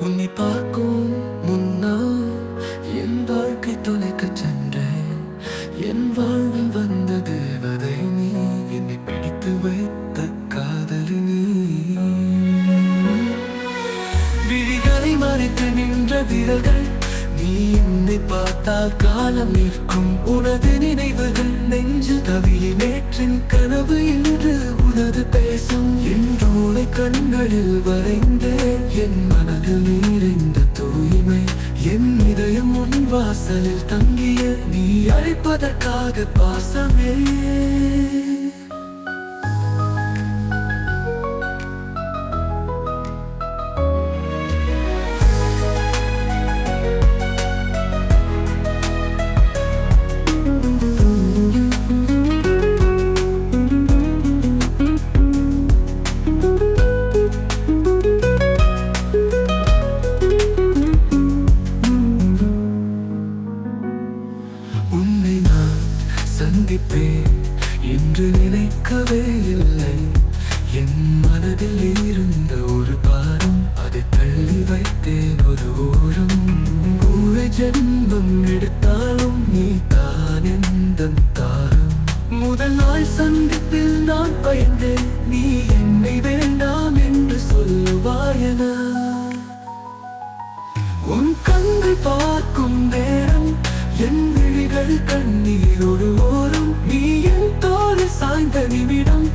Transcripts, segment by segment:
உன்னை பார்க்கும் முன்னால் என் வாழ்க்கை தொலைக்கச் சென்றேன். என் வாழ்வில் வந்த தேவதை நீ, என்னை பிடித்து வைத்த காதலி நீ. விழிகளை மறைத்து நின்ற விரல்கள், நீ என்னை பார்த்தால் காலம் நிற்கும். உனது நினைவுகள் நெஞ்சில் தவிழி, நேற்றின் கனவு இன்று உனது பேசும். என்றோனை கண்களில் வரைந்தேன், என் மனதில் நிறைந்த தூய்மை. என் இதயம் உன் வாசலில் தங்கிய, நீ அழைப்பதற்காக பாசமே. உன்னை நான் சந்திப்பேன் என்று நினைக்கவே இல்லை. என் மனதில் இருந்த ஒரு பாரம், அதை தள்ளி வைத்தேன் ஒரு ஓரம். பூவை ஜென்மம் எடுத்தாலும் நீ தான் எந்தன் தாரம். முதல் நாள் சந்திப்பில் நான் பயந்தேன், நீ என்னை வேண்டாம் என்று சொல்லுவாயென. உன் கண்கள் பார்க்கும் நேரம் என் விழிகள் கண்ணீரோடு ஓரும். நீ என் தோள் சாய்ந்த நிமிடம்,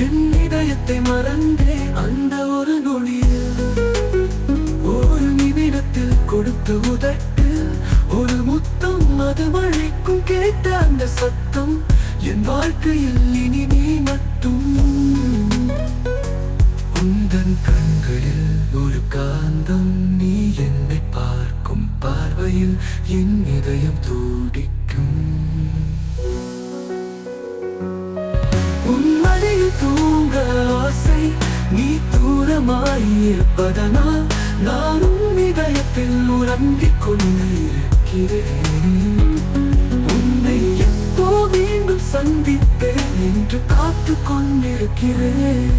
என் இதயத்தை மறந்தே அந்த ஒரு நொடியில். ஒரு நிமிடத்தில் கொடுத்த உதட்டு ஒரு முத்தம், அது மழைக்கும் கேட்ட அந்த சத்தம். என் வாழ்க்கையில் இனி நீ மட்டும். உந்தன் கண்களில் ஒரு காந்தம், நீ என்னை பார்க்கும் பார்வையில் என் இதயம் துடிக்கும். உன் மடியில் தூங்க ஆசை, நீ தூரமாயிருப்பதனால் நான் உன் இதயத்தில் உறங்கிக் கொண்டிருக்கிறேன். உன்னை எப்போ மீண்டும் சந்திப்பேன் என்று காத்துக் கொண்டிருக்கிறேன்.